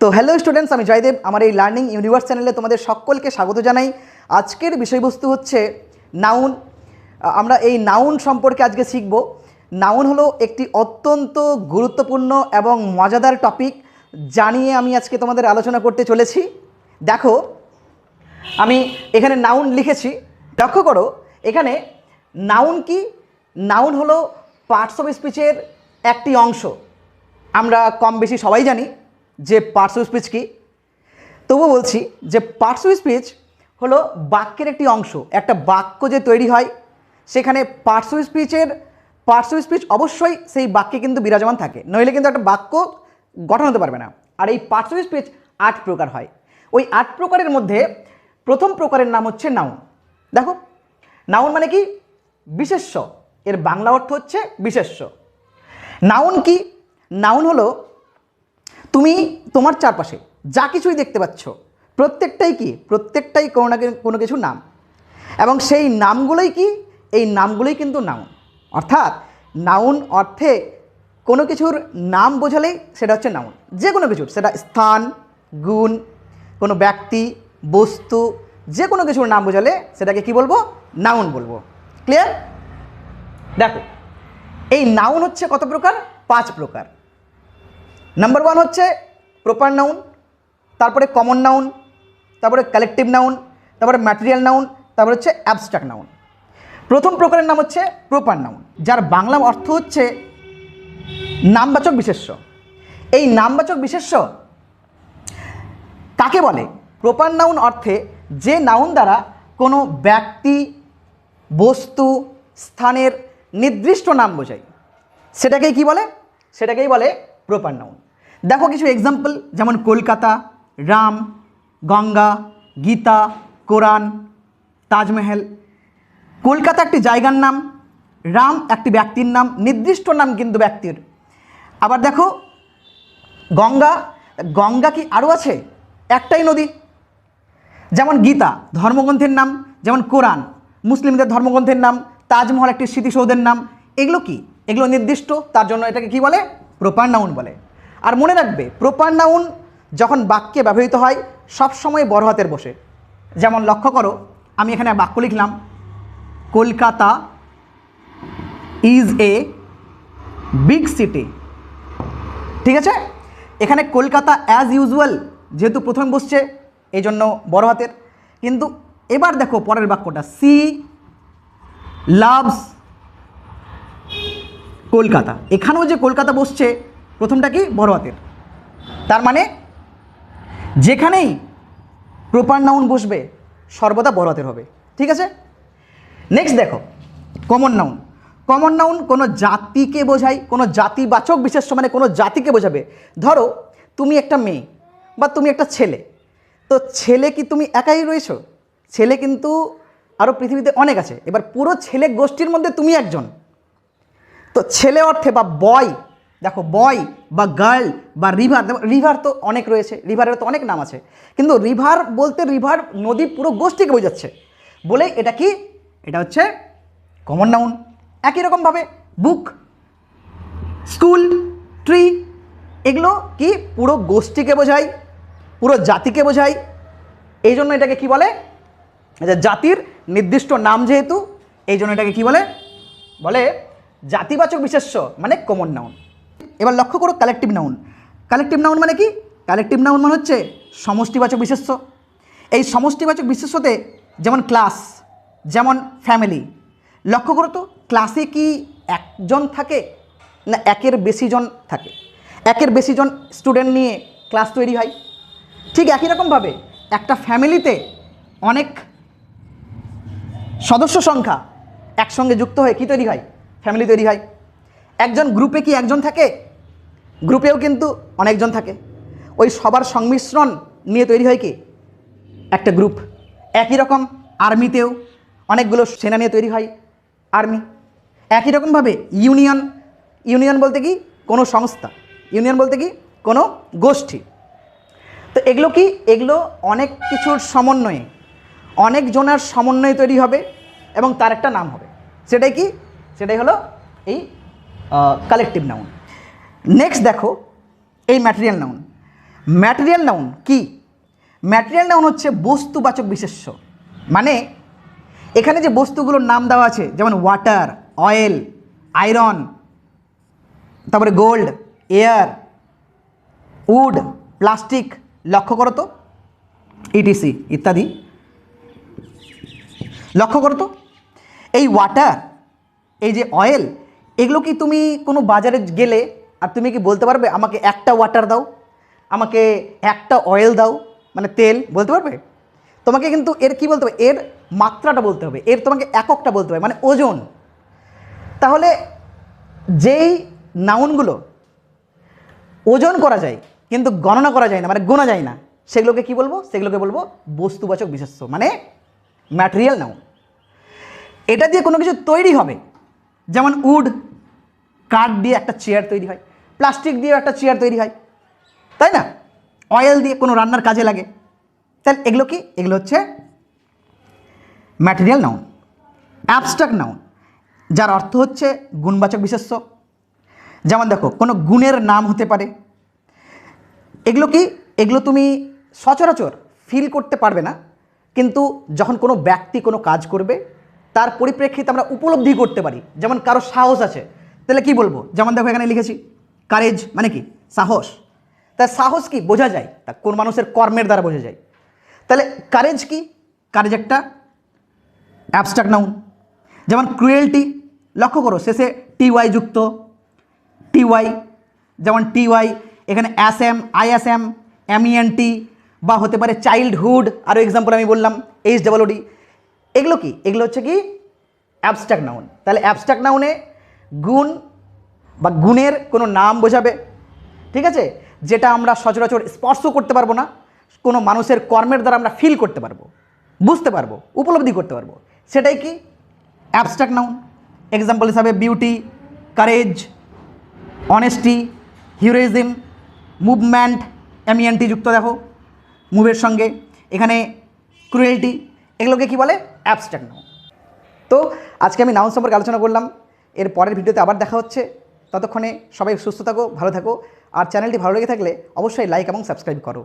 তো hello students, আমি জয়দেব। আমার এই লার্নিং ইউনিভার্স চ্যানেলে তোমাদের সকলকে স্বাগত জানাই। আজকের বিষয়বস্তু হচ্ছে নাউন। আমরা এই নাউন সম্পর্কে আজকে শিখব। নাউন হলো একটি অত্যন্ত গুরুত্বপূর্ণ এবং মজাদার টপিক, জানিয়ে আমি আজকে তোমাদের আলোচনা করতে চলেছি। দেখো, আমি এখানে নাউন লিখেছি, লক্ষ্য করো। এখানে নাউন কি? নাউন হলো পার্টস অফ স্পিচের একটি অংশ। আমরা কম বেশি সবাই জানি যে পার্টস অফ স্পিচ কী। তবু বলছি যে পার্টস অফ স্পিচ হলো বাক্যের একটি অংশ। একটা বাক্য যে তৈরি হয়, সেখানে পার্টস অফ স্পিচ অবশ্যই সেই বাক্যে কিন্তু বিরাজমান থাকে, নইলে কিন্তু একটা বাক্য গঠন হতে পারবে না। আর এই পার্টস অফ স্পিচ 8 প্রকার হয়। ওই 8 প্রকারের মধ্যে প্রথম প্রকারের নাম হচ্ছে নাউন। দেখো, নাউন মানে কি? বিশেষ্য। এর বাংলা অর্থ হচ্ছে বিশেষ্য। নাউন কি? নাউন হলো তুমি তোমার চারপাশে যা কিছুই দেখতে পাচ্ছ, প্রত্যেকটাই কি? প্রত্যেকটাই কোনো না কোনো কিছু নাম। এবং সেই নামগুলোই কি? এই নামগুলোই কিন্তু নাউন। অর্থাৎ নাউন অর্থে কোনো কিছুর নাম বোঝালেই সেটা হচ্ছে নাউন। যে কোনো কিছুর, সেটা স্থান, গুণ, কোনো ব্যক্তি, বস্তু, যে কোনো কিছুর নাম বোঝালে সেটাকে কি বলবো? নাউন বলবো। ক্লিয়ার? দেখো, এই নাউন হচ্ছে কত প্রকার? 5 প্রকার। নাম্বার 1 হচ্ছে প্রপার নাউন, তারপরে কমন নাউন, তারপরে কালেকটিভ নাউন, তারপরে ম্যাটেরিয়াল নাউন, তারপরে হচ্ছে অ্যাবস্ট্রাক্ট নাউন। প্রথম প্রকারের নাম হচ্ছে প্রপার নাউন, যার বাংলা অর্থ হচ্ছে নামবাচক বিশেষ্য। এই নামবাচক বিশেষ্য কাকে বলে? প্রপার নাউন অর্থে যে নাউন দ্বারা কোনো ব্যক্তি, বস্তু, স্থানের নির্দিষ্ট নাম বোঝায়, সেটাকেই কি বলে? সেটাকেই বলে প্রপার নাউন। দেখো কিছু এক্সাম্পল, যেমন কলকাতা, রাম, গঙ্গা, গীতা, কোরআন, তাজমহল। কলকাতা একটি জায়গার নাম, রাম একটি ব্যক্তির নাম, নির্দিষ্ট নাম কিন্তু ব্যক্তির। আবার দেখো গঙ্গা, গঙ্গা কি আরও আছে? একটাই নদী। যেমন গীতা ধর্মগ্রন্থের নাম, যেমন কোরআন মুসলিমদের ধর্মগ্রন্থের নাম, তাজমহল একটি স্মৃতিসৌধের নাম। এগুলো কি? এগুলো নির্দিষ্ট, তার জন্য এটাকে কি বলে? প্রপার নাউন বলে। আর মনে রাখবে, প্রপার নাউন যখন বাক্যে ব্যবহৃত হয় সবসময় বড় হাতের বসে। যেমন লক্ষ্য করো, আমি এখানে বাক্য লিখলাম, Kolkata is a big city. ঠিক আছে? এখানে কলকাতা অ্যাজ ইউজুয়াল যেহেতু প্রথম বসছে, এই জন্য বড় হাতের। কিন্তু এবার দেখো পরের বাক্যটা, সি লাভস কলকাতা। এখানেও যে কলকাতা বসছে, প্রথমটা কি? বড় হাতের। তার মানে যেখানেই প্রপার নাউন বসবে সর্বদা বড় হাতের হবে। ঠিক আছে? নেক্সট দেখো কমন নাউন। কমন নাউন কোনো জাতিকে বোঝায়, কোনো জাতিবাচক বিশেষ্য, মানে কোনো জাতিকে বোঝাবে। ধরো তুমি একটা মেয়ে বা তুমি একটা ছেলে, তো ছেলে কি তুমি একাই রয়েছো? ছেলে কিন্তু আরও পৃথিবীতে অনেক আছে। এবার পুরো ছেলে গোষ্ঠীর মধ্যে তুমি একজন। তো ছেলে অর্থে বা বয়, দেখো বয় বা গার্ল বা রিভার, রিভার তো অনেক রয়েছে, রিভারের তো অনেক নাম আছে, কিন্তু রিভার বলতে রিভার নদী পুরো গোষ্ঠীকে বোঝাচ্ছে বলে এটা কি? এটা হচ্ছে কমন নাউন। একই রকমভাবে বুক, স্কুল, ট্রি, এগুলো কি? পুরো গোষ্ঠীকে বোঝায়, পুরো জাতিকে বোঝায়। এই জন্য এটাকে কি বলে? জাতির নির্দিষ্ট নাম যেহেতু, এই জন্য এটাকে কি বলে? বলে জাতিবাচক বিশেষ্য, মানে কমন নাউন। এবার লক্ষ্য করো কালেকটিভ নাউন। কালেকটিভ নাউন মানে কি? কালেকটিভ নাউন মানে হচ্ছে সমষ্টিবাচক বিশেষ্য। এই সমষ্টিবাচক বিশেষ্যতে যেমন ক্লাস, যেমন ফ্যামিলি। লক্ষ্য করো তো, ক্লাসে কি একজন থাকে না একের বেশি জন থাকে? একের বেশি জন স্টুডেন্ট নিয়ে ক্লাস তৈরি হয়। ঠিক একই রকমভাবে একটা ফ্যামিলিতে অনেক সদস্য সংখ্যা একসঙ্গে যুক্ত হয়ে কী তৈরি হয়? ফ্যামিলি তৈরি হয়। একজন গ্রুপে কি একজন থাকে? গ্রুপেও কিন্তু অনেকজন থাকে। ওই সবার সংমিশ্রণ নিয়ে তৈরি হয় কি? একটা গ্রুপ। একই রকম আর্মিতেও অনেকগুলো সেনা নিয়ে তৈরি হয় আর্মি। একই রকমভাবে ইউনিয়ন, ইউনিয়ন বলতে কি? কোনো সংস্থা। ইউনিয়ন বলতে কি? কোনো গোষ্ঠী। তো এগুলো কি? এগুলো অনেক কিছুর সমন্বয়ে, অনেক জনের সমন্বয়ে তৈরি হবে এবং তার একটা নাম হবে। সেটাই কি? সেটাই হলো এই কালেকটিভ নাউন। নেক্সট দেখো এই ম্যাটেরিয়াল নাউন। ম্যাটেরিয়াল নাউন কি? ম্যাটেরিয়াল নাউন হচ্ছে বস্তুবাচক বিশেষ্য। মানে এখানে যে বস্তুগুলোর নাম দেওয়া আছে, যেমন ওয়াটার, অয়েল, আয়রন, তারপরে গোল্ড, এয়ার, উড, প্লাস্টিক, লক্ষ্য করো তো, ইটিসি ইত্যাদি। লক্ষ্য করো তো, এই ওয়াটার, এই যে অয়েল, এগুলো কি তুমি কোনো বাজারে গেলে আর তুমি কি বলতে পারবে আমাকে একটা ওয়াটার দাও, আমাকে একটা অয়েল দাও, মানে তেল, বলতে পারবে? তোমাকে কিন্তু এর কি বলতে হবে, এর মাত্রাটা বলতে হবে, এর তোমাকে এককটা বলতে হবে, মানে ওজন। তাহলে যেই নাউনগুলো ওজন করা যায় কিন্তু গণনা করা যায় না, মানে গোনা যায় না, সেগুলোকে কি বলবো? সেগুলোকে বলবো বস্তুবাচক বিশেষ্য, মানে ম্যাটেরিয়াল নাউন। এটা দিয়ে কোনো কিছু তৈরি হবে, যেমন উড, কাঠ দিয়ে একটা চেয়ার তৈরি হয়, প্লাস্টিক দিয়ে একটা চেয়ার তৈরি হয়, তাই না? অয়েল দিয়ে কোনো রান্নার কাজে লাগে। তাহলে এগুলো কি? এগুলো হচ্ছে ম্যাটেরিয়াল নাউন। অ্যাবস্ট্রাক্ট নাউন, যার অর্থ হচ্ছে গুণবাচক বিশেষ্য। যেমন দেখো, কোনো গুণের নাম হতে পারে। এগুলো কি? এগুলো তুমি সচরাচর ফিল করতে পারবে না, কিন্তু যখন কোনো ব্যক্তি কোনো কাজ করবে তার পরিপ্রেক্ষিতে আমরা উপলব্ধি করতে পারি। যেমন কারো সাহস আছে, তাহলে কি বলবো? যেমন দেখো এখানে লিখেছি কারেজ, মানে কি? সাহস। তার সাহস কি বোঝা যায়, তা কোন মানুষের কর্মের দ্বারা বোঝা যায়। তাহলে কারেজ কি? কারেজ একটা অ্যাবস্ট্রাক্ট নাউন। যেমন ক্রুয়েলটি, লক্ষ্য করো শেষে টিওয়াই যুক্ত, টিওয়াই, যেমন টিওয়াই, এখানে এসএম, আইএসএম, এমইএনটি, বা হতে পারে চাইল্ডহুড, আরও এক্সাম্পল আমি বললাম এইচডব্লিউডি। এগুলো কি? এগুলো হচ্ছে কি অ্যাবস্ট্রাক্ট নাউন। তাহলে অ্যাবস্ট্রাক্ট নাউনে গুণ বা গুণের কোনো নাম বোঝাবে, ঠিক আছে, যেটা আমরা সচরাচর স্পর্শ করতে পারবো না, কোনো মানুষের কর্মের দ্বারা আমরা ফিল করতে পারবো, বুঝতে পারবো, উপলব্ধি করতে পারবো, সেটাই কি অ্যাবস্ট্রাক্ট নাউন। এক্সাম্পল হিসাবে beauty, courage, honesty, heroism, movement, MENT যুক্ত, দেখো মুভের সঙ্গে, এখানে ক্রুয়েলটি, এগুলোকে কি বলে? Abstract noun. তো আজকে আমি নাউন সম্পর্কে আলোচনা করলাম, এর পরের ভিডিওতে আবার দেখা হচ্ছে। ততক্ষণে সবাই সুস্থ থাকো, ভালো থাকো, আর চ্যানেলটি ভালো লেগে থাকলে অবশ্যই লাইক এবং সাবস্ক্রাইব করো।